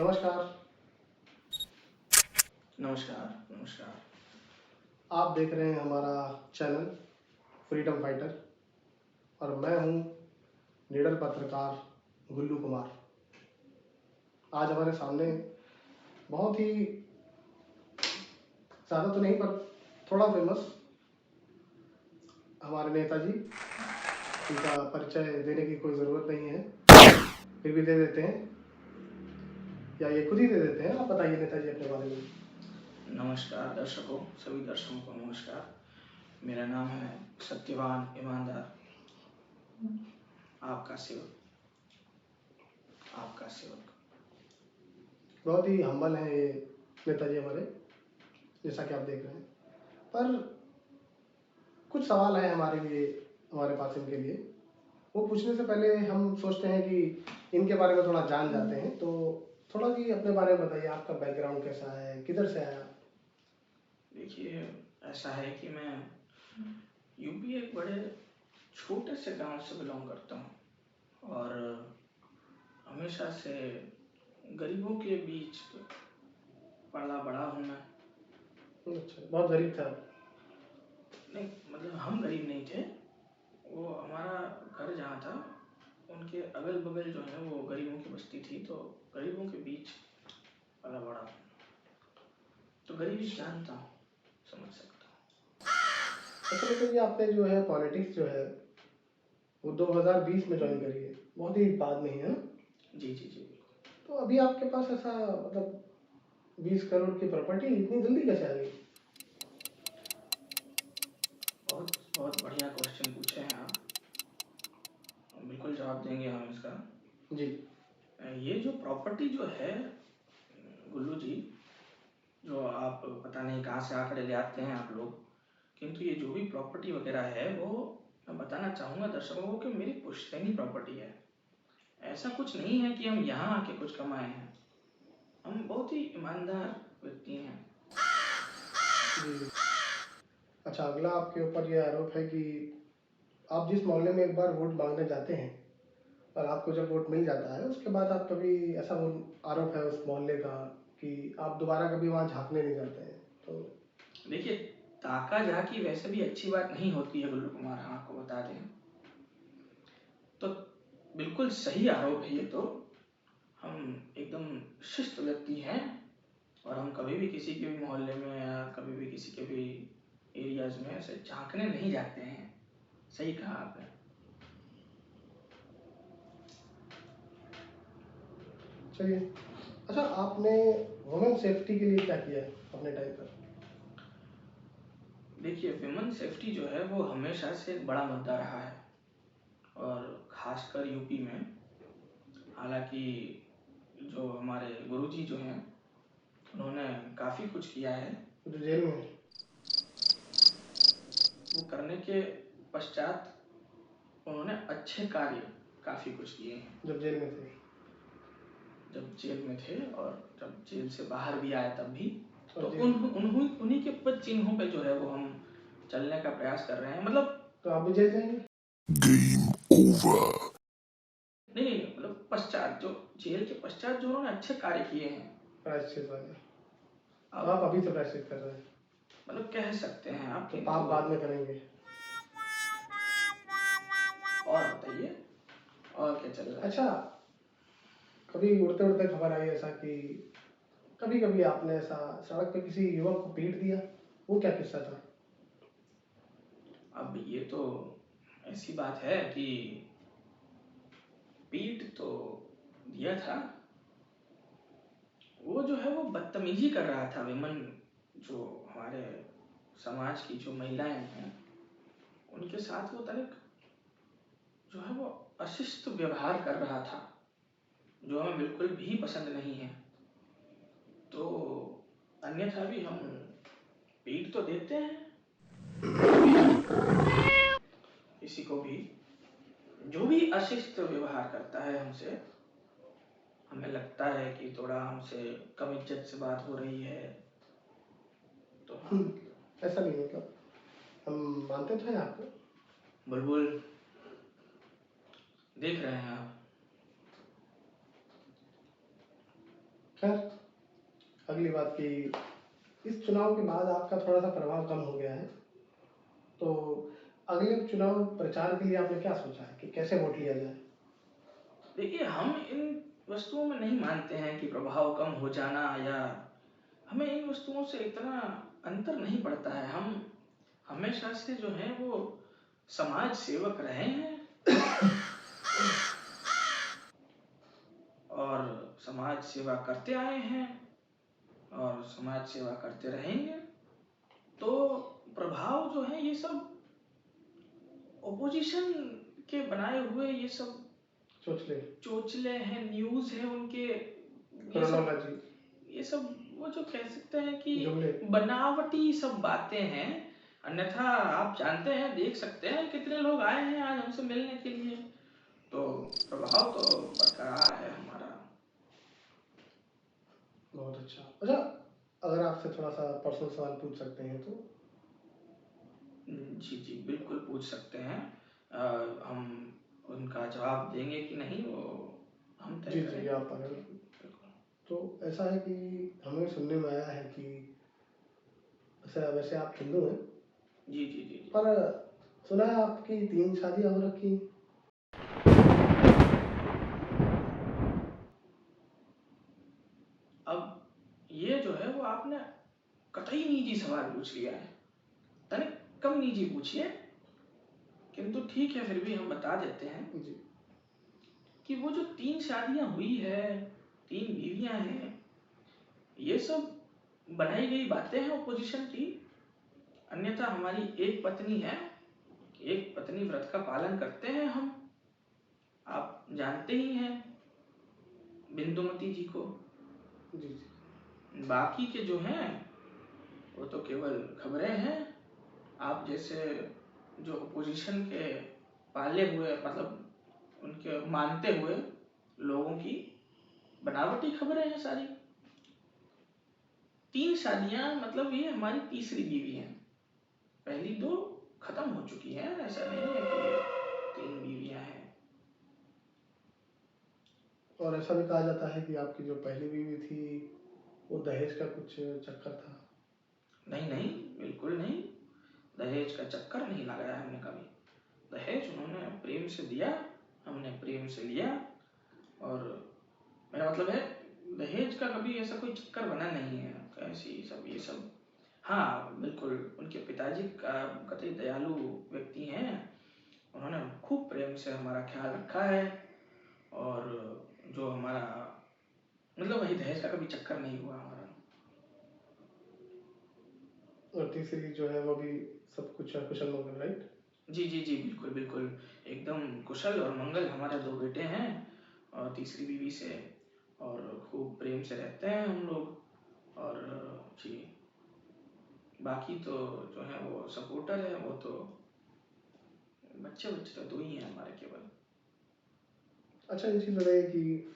नमस्कार। नमस्कार, नमस्कार। आप देख रहे हैं हमारा चैनल फ्रीडम फाइटर और मैं हूं निडर पत्रकार गुल्लू कुमार। आज हमारे सामने बहुत ही ज़्यादा तो नहीं पर थोड़ा फेमस हमारे नेताजी, इनका परिचय देने की कोई ज़रूरत नहीं है, फिर भी दे देते हैं या ये खुद ही दे देते हैं। आप बताइए नेताजी अपने बारे में। नमस्कार दर्शकों, सभी दर्शकों को नमस्कार। मेरा नाम है सत्यवान ईमानदार, आपका सेवक। बहुत ही हम्बल हैं ये नेताजी हमारे, जैसा कि आप देख रहे हैं। पर कुछ सवाल हैं हमारे लिए, हमारे पास इनके लिए। वो पूछने से पहले हम सोचते हैं कि इनके बारे में थोड़ा जान जाते हैं। तो थोड़ा जी अपने बारे में बताइए, आपका बैकग्राउंड कैसा है, किधर से आया? देखिए, ऐसा है कि मैं यूपी एक बड़े छोटे से गांव से बिलोंग करता हूं और हमेशा से गरीबों के बीच पला बड़ा हूं मैं। अच्छा, बहुत गरीब था। नहीं, मतलब हम गरीब नहीं थे। वो हमारा घर जहाँ था, उनके अगल बगल जो है वो गरीबों की बस्ती थी, तो गरीबों के बीच पला बड़ा। तो गरीबी जानता हूँ, समझ सकता हूँ। अच्छा नेता जी, आपने जो है पॉलिटिक्स जो है वो 2020 में ज्वाइन करी है, बहुत ही बाद में ही है। जी जी जी, बिल्कुल। तो अभी आपके पास ऐसा मतलब 20 करोड़ की प्रॉपर्टी इतनी जल्दी कैसे आ गई? बहुत बहुत बढ़िया क्वेश्चन पूछे हैं आप। बिल्कुल जवाब देंगे हम इसका। जी। ये जो प्रॉपर्टी जो है गुल्लू जी, जो आप पता नहीं कहाँ से आंकड़े ले आते हैं आप लोग, किंतु ये जो भी प्रॉपर्टी वगैरह है वो मैं बताना चाहूँगा दर्शकों को कि मेरी पुश्तैनी प्रॉपर्टी है। ऐसा कुछ नहीं है कि हम यहाँ आके कुछ कमाए हैं। हम बहुत ही ईमानदार व्यक्ति हैं। जी। अच्छा, अगला आपके ऊपर ये आरोप है कि आप जिस मोहल्ले में एक बार वोट मांगने जाते हैं और आपको जब वोट मिल जाता है उसके बाद आप कभी, ऐसा वो आरोप है उस मोहल्ले का, कि आप दोबारा कभी वहाँ झांकने नहीं जाते हैं। तो देखिए, ताका झाकी वैसे भी अच्छी बात नहीं होती है गुल्लू कुमार, हम आपको बता दें। तो बिल्कुल सही आरोप है ये। तो हम एकदम शिष्ट व्यक्ति हैं और हम कभी भी किसी के भी मोहल्ले में या कभी भी किसी के भी एरियाज में ऐसे झांकने नहीं जाते हैं। सही कहा आपने। चलिए, अच्छा आपने वुमेन सेफ्टी के लिए क्या किया है अपने टाइम पर? देखिए, विमेन सेफ्टी जो है वो हमेशा से एक बड़ा मुद्दा रहा है और खासकर यूपी में। हालांकि जो हमारे गुरुजी जो हैं उन्होंने काफ़ी कुछ किया है। जो जेल में? वो करने के पश्चात उन्होंने अच्छे कार्य काफ़ी कुछ किए हैं। जब जेल में थे? जब जेल में थे और जब जेल से बाहर भी आए तब भी। तो और जेल, उन्हीं के पद चिन्हों पे जो है वो हम चलने का प्रयास कर रहे हैं। मतलब तो आप भी जेल जाएंगे? Game over. नहीं नहीं, मतलब पश्चात, जो जेल के पश्चात जो उन्होंने अच्छे कार्य किए हैं। प्रायश्चित वाले? तो अब आप अभी से प्रायश्चित कर रहे हैं? मतलब कह सकते हैं आप, तो किंतु पाप बाद में करेंगे? और बताइए, और क्या चल रहा है? अच्छा, कभी उड़ते उड़ते खबर आई ऐसा कि कभी कभी आपने ऐसा सड़क पे किसी युवक को पीट दिया, वो क्या किस्सा था? अब ये तो ऐसी बात है कि पीट तो दिया था। वो जो है वो बदतमीजी कर रहा था। विमन, जो हमारे समाज की जो महिलाएं हैं उनके साथ वो तनिक जो है वो अशिष्ट व्यवहार कर रहा था, जो हमें बिल्कुल भी पसंद नहीं है। तो अन्यथा भी हम पीट तो देते हैं किसी को भी जो भी अशिष्ट व्यवहार करता है हमसे। हमें लगता है कि थोड़ा हमसे कम इज्जत से बात हो रही है तो हाँ। ऐसा नहीं, मतलब हम मानते तो हैं आपको। बुलबुल, देख रहे हैं आप खैर, अगली बात कि इस चुनाव के बाद आपका थोड़ा सा प्रभाव कम हो गया है, तो अगले चुनाव प्रचार के लिए आपने क्या सोचा है कि कैसे वोट लिया जाए? देखिए, हम इन वस्तुओं में नहीं मानते हैं कि प्रभाव कम हो जाना, या हमें इन वस्तुओं से इतना अंतर नहीं पड़ता है। हम हमेशा से जो है वो समाज सेवक रहे हैं और समाज सेवा करते आए हैं और समाज सेवा करते रहेंगे। तो प्रभाव जो है ये सब ओपोजिशन के बनाए हुए ये सब चोचले, चोचले हैं, न्यूज़ है उनके, ये सब क्रोनोलॉजी, ये सब वो जो कह सकते हैं कि जुमले। बनावटी सब बातें हैं। अन्यथा आप जानते हैं, देख सकते हैं कितने लोग आए हैं आज हमसे मिलने के लिए, तो प्रभाव तो बरकरार है हमारा। बहुत अच्छा। अच्छा, अगर आपसे थोड़ा सा पर्सनल सवाल पूछ सकते हैं तो? जी जी बिल्कुल पूछ सकते हैं। हम उनका जवाब देंगे कि नहीं वो हम तय जी जी, करेंगे। आप अगर बिल्कुल। तो ऐसा है कि हमें सुनने में आया है कि वैसे आप हिंदू हैं, जी जी जी जी। पर सुना है आपकी 3 शादियां हो रखी। अब ये जो है वो आपने कतई निजी सवाल पूछ लिया है, तनिक कम निजी पूछिए, किंतु ठीक है फिर भी हम बता देते हैं जी, कि वो जो 3 शादियां हुई है, 3 बीवियां हैं, ये सब बनाई गई बातें हैं ओपोजिशन की। अन्यथा हमारी एक पत्नी है, एक पत्नी व्रत का पालन करते हैं हम, आप जानते ही हैं बिंदुमती जी को। जी, जी। बाकी के जो हैं वो तो केवल खबरें हैं। आप जैसे जो ओपोजिशन के पाले हुए, मतलब उनके मानते हुए लोगों की बनावटी खबरें हैं सारी। 3 शादियां, मतलब ये हमारी तीसरी बीवी है। पहली 2 खत्म हो चुकी हैं, ऐसा नहीं है कि 3 बीवियां हैं। और ऐसा भी कहा जाता है कि आपकी जो पहली बीवी थी वो दहेज का कुछ चक्कर था। नहीं नहीं, बिल्कुल नहीं, दहेज का चक्कर नहीं लगाया हमने कभी। दहेज उन्होंने प्रेम से दिया, हमने प्रेम से लिया, और मेरा मतलब है दहेज का कभी ऐसा कोई चक्कर बना नहीं है। ऐसी सब ये सब, हाँ बिल्कुल, उनके पिताजी का कतई दयालु व्यक्ति हैं, उन्होंने खूब प्रेम से हमारा ख्याल रखा है, और जो हमारा मतलब वही दहेज का कभी चक्कर नहीं हुआ हमारा। और तीसरी जो है वो भी सब कुछ कुशल मंगल, राइट? जी जी जी बिल्कुल बिल्कुल, एकदम कुशल और मंगल। हमारे 2 बेटे हैं और तीसरी बीवी से, और खूब प्रेम से रहते हैं हम लोग। और जी, बाकी तो जो है वो सपोर्टर है, वो तो बच्चे बच्चे तो 2 ही हैं हमारे केवल। अच्छा, ये चीज़ बताइए कि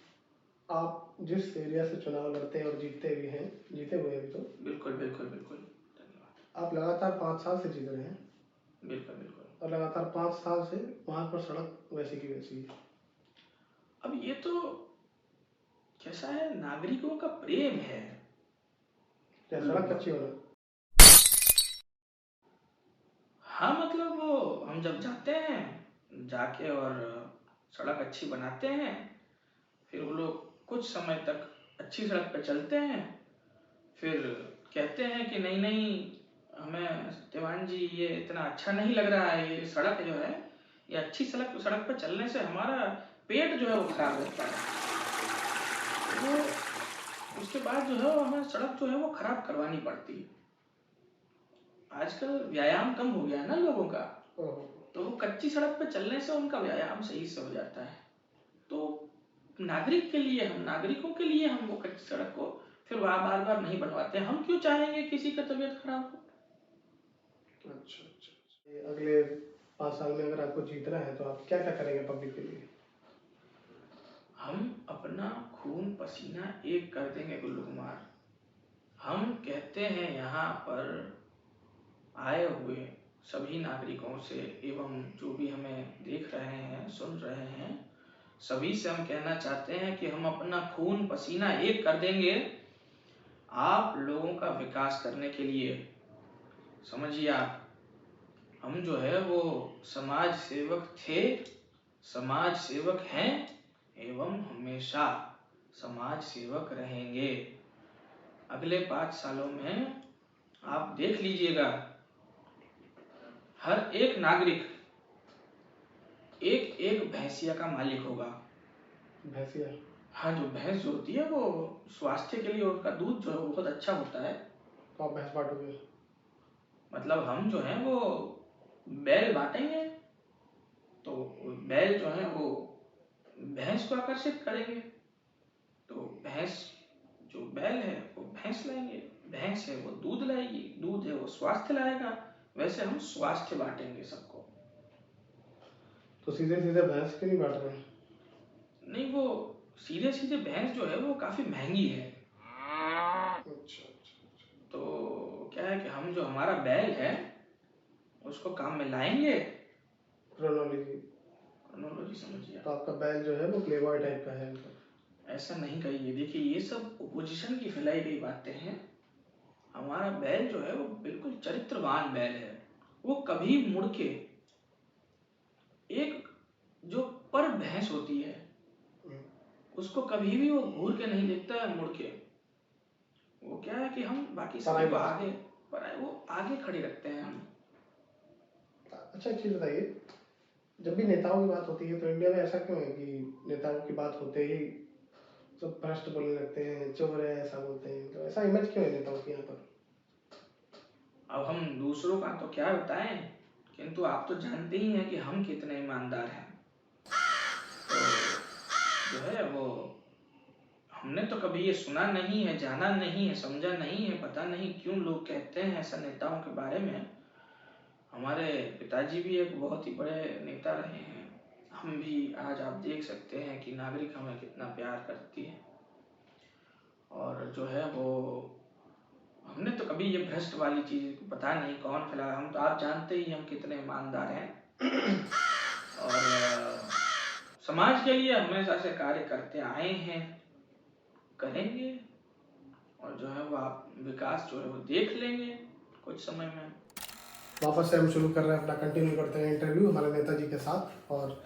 आप जिस एरिया से चुनाव लड़ते हैं और जीतते भी हैं, जीते हुए हैं अभी तो, बिल्कुल बिल्कुल बिल्कुल, धन्यवाद। आप लगातार 5 साल से जीत रहे हैं बिल्कुल बिल्कुल। और लगातार 5 साल से वहाँ पर सड़क वैसी की वैसी है। अब ये तो कैसा है, नागरिकों का प्रेम है। क्या उन सड़क लोगों, कच्ची होना? हाँ मतलब वो हम जब जाते हैं जाके और सड़क अच्छी बनाते हैं, फिर वो लोग कुछ समय तक अच्छी सड़क पर चलते हैं, फिर कहते हैं कि नहीं नहीं, हमें सत्यवान जी ये इतना अच्छा नहीं लग रहा है, ये सड़क जो है, ये अच्छी सड़क सड़क पर चलने से हमारा पेट जो है वो खराब रहता है। वो उसके बाद जो है वो हमें सड़क जो है वो खराब करवानी पड़ती है। आजकल व्यायाम कम हो गया है ना लोगों का, ओहो, तो वो कच्ची सड़क पर चलने से उनका व्यायाम सही से हो जाता है। तो नागरिक के लिए, हम नागरिकों के लिए हम वो कच्ची सड़क को फिर बार बार बार नहीं बनवाते। हम क्यों चाहेंगे किसी का तबीयत खराब हो। अच्छा अच्छा। ये अगले 5 साल में अगर आपको जीतना है तो आप क्या क्या करेंगे पब्लिक के लिए? हम अपना खून पसीना एक कर देंगे गुल्लू कुमार। हम कहते हैं यहाँ पर आए हुए सभी नागरिकों से, एवं जो भी हमें देख रहे हैं, सुन रहे हैं, सभी से हम कहना चाहते हैं कि हम अपना खून पसीना एक कर देंगे आप लोगों का विकास करने के लिए। समझिए आप, हम जो है वो समाज सेवक थे, समाज सेवक हैं एवं हमेशा समाज सेवक रहेंगे। अगले 5 सालों में आप देख लीजिएगा, हर एक नागरिक एक एक भैंसिया का मालिक होगा। भैंसिया? हाँ, जो भैंस जो होती है वो स्वास्थ्य के लिए, उसका दूध जो है वो बहुत अच्छा होता है। तो आप भैंस बांटोगे? मतलब हम जो है वो बैल बांटेंगे, तो बैल जो है वो भैंस को आकर्षित करेंगे। तो भैंस जो बैल है वो भैंस लाएंगे, भैंस है वो दूध लाएगी, दूध है वो स्वास्थ्य लाएगा। वैसे हम स्वास्थ्य बांटेंगे सबको। तो सीधे सीधे भैंस क्यों नहीं बांट रहे हैं? नहीं, वो सीधे सीधे भैंस जो है वो काफी महंगी है। अच्छा। तो क्या है कि हम जो हमारा बैल है उसको काम में लाएंगे। क्रोनोलॉजी समझिए। तो आपका बैल जो है वो प्लेबॉय टाइप का है मतलब? ऐसा नहीं कहिए, देखिए ये सब ओपोजिशन की फैलाई गई बातें हैं। हमारा बैल जो है वो बिल्कुल चरित्रवान बैल है। वो कभी मुड़ के, एक जो पर भैंस होती है उसको कभी भी वो घूर के नहीं देखता है मुड़ के। वो क्या है कि हम बाकी सबको तो आगे, पर वो आगे खड़े रखते हैं हम। अच्छा, एक चीज बताइए, जब भी नेताओं की बात होती है तो इंडिया में ऐसा क्यों है कि नेताओं की बात होते ही सब भ्रष्ट बोलने लगते हैं, चोर है ऐसा बोलते हैं? तो ऐसा इमेज क्यों है नेताओं की यहाँ पर? अब हम दूसरों का तो क्या बताएं, किंतु आप तो जानते ही हैं कि हम कितने ईमानदार हैं। तो जो है वो हमने तो कभी ये सुना नहीं है, जाना नहीं है, समझा नहीं है, पता नहीं क्यों लोग कहते हैं ऐसा नेताओं के बारे में। हमारे पिताजी भी एक बहुत ही बड़े नेता रहे हैं। हम भी आज आप देख सकते हैं कि नागरिक हमें कितना प्यार करती है। और जो है वो हमने तो कभी ये भ्रष्ट वाली चीज पता नहीं कौन फैला, हम तो आप जानते ही हम कितने ईमानदार हैं और समाज के लिए हमेशा से कार्य करते आए हैं, करेंगे। और जो है वो आप विकास जो है वो देख लेंगे कुछ समय में। वापस से हम शुरू कर रहे हैं अपना, कंटिन्यू करते हैं इंटरव्यू हमारे नेताजी के साथ। और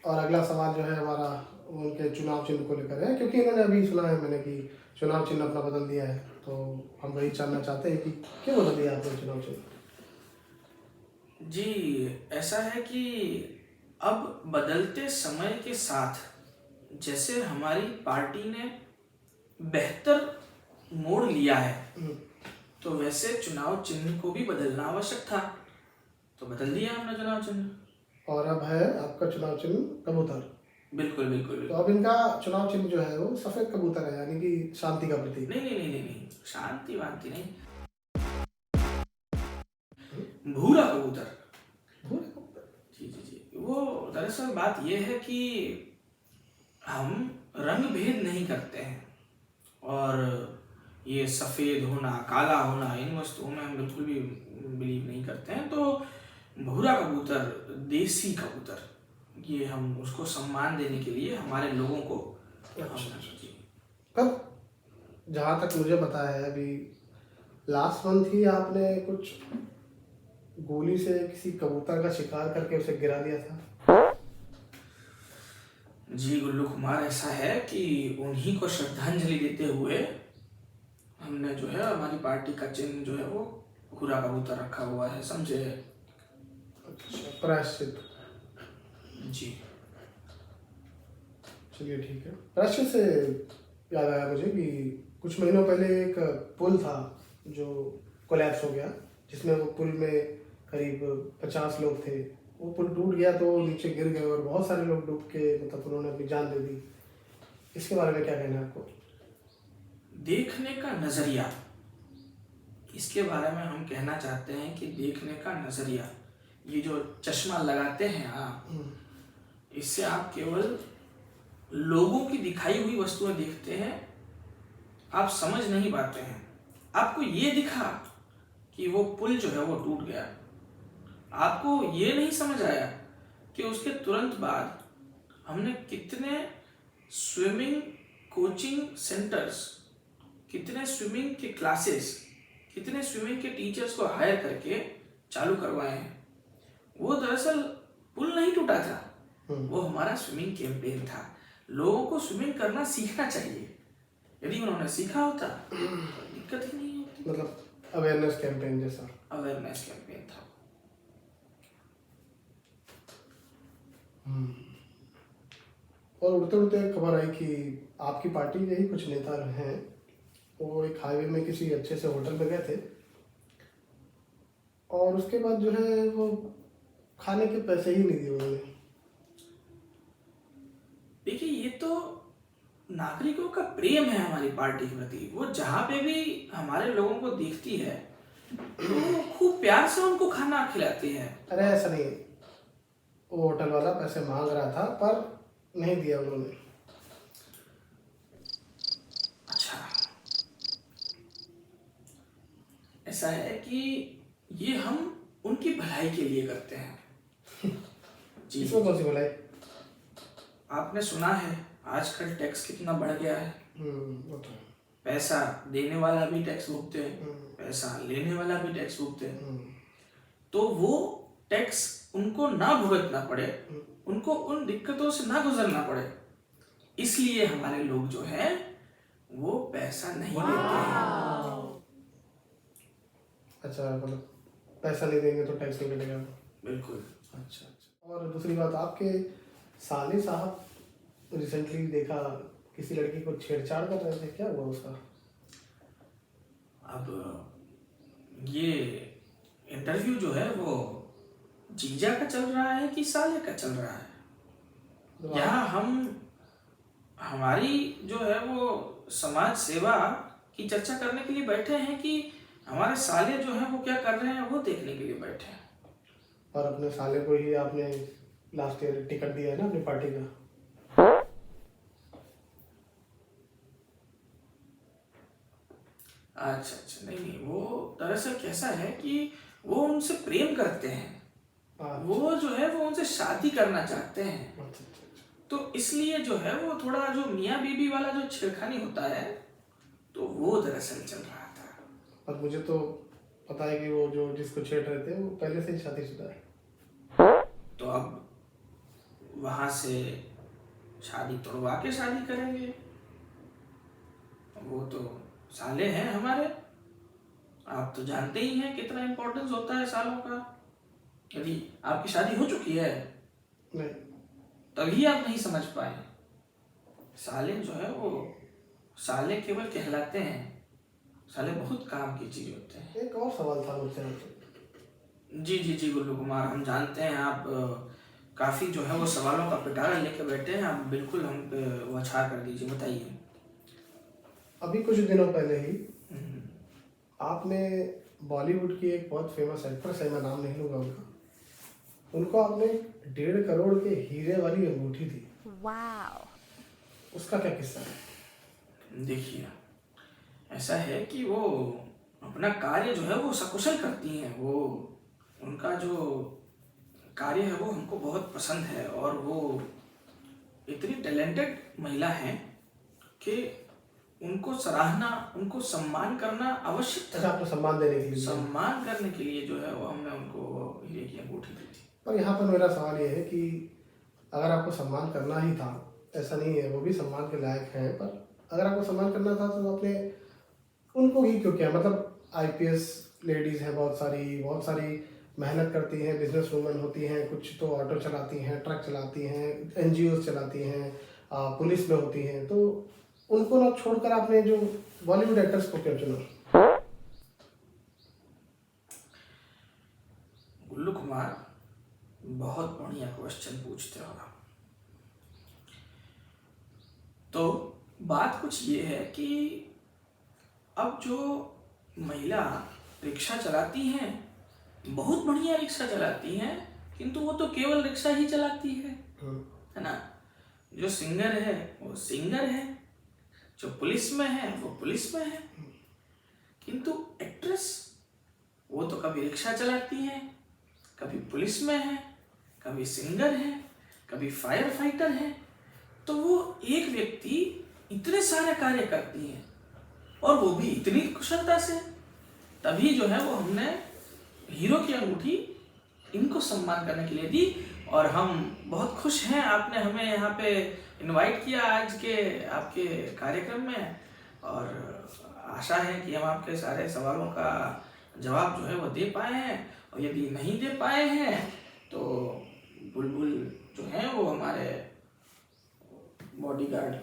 अगला सवाल जो है हमारा उनके चुनाव चिन्ह को लेकर है, क्योंकि इन्होंने अभी सुना है मैंने कि चुनाव चिन्ह अपना बदल दिया है। तो हम वही जानना चाहते हैं कि क्यों बदल दिया आपने चुनाव चिन्ह? जी, ऐसा है कि अब बदलते समय के साथ जैसे हमारी पार्टी ने बेहतर मोड़ लिया है, तो वैसे चुनाव चिन्ह को भी बदलना आवश्यक था, तो बदल दिया हमने चुनाव चिन्ह। और अब है आपका चुनाव चिन्ह कबूतर? बिल्कुल बिल्कुल। तो अब इनका चुनाव चिन्ह जो है वो सफेद कबूतर है, यानी कि शांति का प्रतीक। नहीं नहीं नहीं नहीं नहीं, शांति वांति नहीं, भूरा कबूतर। जी जी जी, वो दरअसल बात ये है कि हम रंग भेद नहीं करते हैं, और ये सफ़ेद होना काला होना इन वस्तुओं में हम बिल्कुल भी बिलीव नहीं करते हैं। तो भूरा कबूतर, देसी कबूतर, ये हम उसको सम्मान देने के लिए हमारे लोगों को कब, जहाँ तक मुझे पता है अभी लास्ट मंथ ही आपने कुछ गोली से किसी कबूतर का शिकार करके उसे गिरा दिया था। जी गुल्लू कुमार, ऐसा है कि उन्हीं को श्रद्धांजलि देते हुए हमने जो है हमारी पार्टी का चिन्ह जो है वो भूरा कबूतर रखा हुआ है, समझे? अच्छा, प्रायश्चित। जी चलिए ठीक है। प्रायश्चित से याद आया मुझे कि कुछ महीनों पहले एक पुल था जो कोलैप्स हो गया, जिसमें वो पुल में करीब 50 लोग थे। वो पुल टूट गया तो नीचे गिर गए और बहुत सारे लोग डूब के मतलब उन्होंने अपनी जान दे दी। इसके बारे में क्या कहना है आपको? देखने का नजरिया, इसके बारे में हम कहना चाहते हैं कि देखने का नजरिया, ये जो चश्मा लगाते हैं आप, इससे आप केवल लोगों की दिखाई हुई वस्तुएं देखते हैं, आप समझ नहीं पाते हैं। आपको ये दिखा कि वो पुल जो है वो टूट गया, आपको ये नहीं समझ आया कि उसके तुरंत बाद हमने कितने स्विमिंग कोचिंग सेंटर्स, कितने स्विमिंग के क्लासेस, कितने स्विमिंग के टीचर्स को हायर करके चालू करवाए हैं। वो दरअसल पुल नहीं टूटा था, वो हमारा स्विमिंग कैंपेन था। लोगों को स्विमिंग करना सीखना चाहिए। यदि उन्होंने सीखा होता तो दिक्कत ही नहीं होती। मतलब अवेयरनेस कैंपेन जैसा। अवेयरनेस कैंपेन था। और उड़ते उड़ते खबर आई कि आपकी पार्टी के ही कुछ नेता हैं, वो एक हाईवे में किसी अच्छे से होटल में गए थे और उसके बाद जो है वो खाने के पैसे ही नहीं दिए उन्होंने। देखिए, ये तो नागरिकों का प्रेम है हमारी पार्टी के प्रति। वो जहाँ पे भी हमारे लोगों को देखती है तो वो खूब प्यार से उनको खाना खिलाती है। अरे ऐसा नहीं, वो होटल वाला पैसे मांग रहा था पर नहीं दिया उन्होंने। अच्छा, ऐसा है कि ये हम उनकी भलाई के लिए करते हैं। जी, इसमें कौन सी भलाई? आपने सुना है आजकल टैक्स कितना बढ़ गया है। वो तो है। पैसा देने वाला भी टैक्स भुगते हैं, पैसा लेने वाला भी टैक्स भुगते हैं। तो वो टैक्स उनको ना भुगतना पड़े, उनको उन दिक्कतों से ना गुजरना पड़े, इसलिए हमारे लोग जो है वो पैसा नहीं देते हैं। अच्छा, मतलब पैसा नहीं देंगे तो टैक्स नहीं मिलेगा। बिल्कुल। अच्छा। और दूसरी बात, आपके साले साहब रिसेंटली देखा किसी लड़की को छेड़छाड़ कर रहे थे, क्या हुआ उसका? अब ये इंटरव्यू जो है वो जीजा का चल रहा है कि साले का चल रहा है? तो यहाँ हम हमारी जो है वो समाज सेवा की चर्चा करने के लिए बैठे हैं कि हमारे साले जो हैं वो क्या कर रहे हैं वो देखने के लिए बैठे हैं। और अपने साले को ही आपने लास्ट ईयर टिकट दिया है ना अपनी पार्टी का। अच्छा अच्छा, नहीं नहीं, वो दरअसल कैसा है कि वो उनसे प्रेम करते हैं। वो जो है वो उनसे शादी करना चाहते हैं। तो इसलिए जो है वो थोड़ा जो मियाँ बीबी वाला जो छेड़खानी होता है तो वो दरअसल चल रहा था। और मुझे तो पता है कि वो जो जिसको छेड़ रहे थे वो पहले से ही शादीशुदा है। तो अब वहां से शादी तोड़वा के शादी करेंगे। वो तो साले हैं हमारे, आप तो जानते ही हैं कितना इम्पोर्टेंस होता है सालों का। यदि आपकी शादी हो चुकी है नहीं, तभी आप नहीं समझ पाए। साले जो है वो साले केवल कहलाते हैं, साले बहुत काम की चीज होते हैं। एक और सवाल था मुझसे आपसे। जी जी जी गुल्लू कुमार, हम जानते हैं आप काफी जो है वो सवालों का पिटारा लेके बैठे हैं। आप बिल्कुल हम पे वो अछाड़ कर दीजिए, बताइए। अभी कुछ दिनों पहले ही आपने बॉलीवुड की एक बहुत फेमस एक्ट्रेस है, मैं नाम नहीं लूंगा उनका, उनको आपने 1.5 करोड़ के हीरे वाली अंगूठी दी। वाओ। उसका क्या किस्सा है? देखिए, ऐसा है कि वो अपना कार्य जो है वो सकुशल करती हैं। वो उनका जो कार्य है वो हमको बहुत पसंद है और वो इतनी टैलेंटेड महिला हैं कि उनको सराहना, उनको सम्मान करना आवश्यक था। अच्छा, आपने सम्मान देने के लिए? सम्मान करने के लिए जो है वो हमने उनको हीरे की अंगूठी दी थी। पर यहाँ पर मेरा सवाल ये है कि अगर आपको सम्मान करना ही था, ऐसा नहीं है वो भी सम्मान के लायक हैं, पर अगर आपको सम्मान करना था तो आपने उनको ही क्यों किया? मतलब आईपीएस लेडीज़ हैं बहुत सारी मेहनत करती हैं, बिजनेस वूमेन होती हैं, कुछ तो ऑटो चलाती हैं, ट्रक चलाती हैं, एनजीओ चलाती हैं, पुलिस में होती हैं, तो उनको ना छोड़कर आपने जो बॉलीवुड एक्टर्स को क्यों चुना? गुल्लू कुमार, बहुत बढ़िया क्वेश्चन पूछते हो आप। तो बात कुछ ये है कि अब जो महिला रिक्शा चलाती हैं, बहुत बढ़िया रिक्शा चलाती हैं, किंतु वो तो केवल रिक्शा ही चलाती है ना। जो सिंगर है वो सिंगर है, जो पुलिस में है वो पुलिस में है, किंतु एक्ट्रेस वो तो कभी रिक्शा चलाती है, कभी पुलिस में है, कभी सिंगर है, कभी फायर फाइटर हैं, तो वो एक व्यक्ति इतने सारे कार्य करती हैं और वो भी इतनी कुशलता से। तभी जो है वो हमने हीरो की अंगूठी इनको सम्मान करने के लिए दी और हम बहुत खुश हैं आपने हमें यहाँ पे इनवाइट किया आज के आपके कार्यक्रम में। और आशा है कि हम आपके सारे सवालों का जवाब जो है वो दे पाए हैं, और यदि नहीं दे पाए हैं तो बुलबुल जो है वो हमारे बॉडीगार्ड,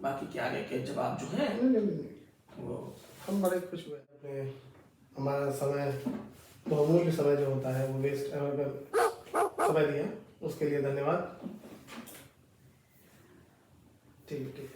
बाकी के आगे के जवाब जो है नहीं, वो हम बड़े खुश हुए अपने हमारा समय, बहुमूल्य समय जो होता है वो वेस्ट समय दिया, उसके लिए धन्यवाद। ठीक है।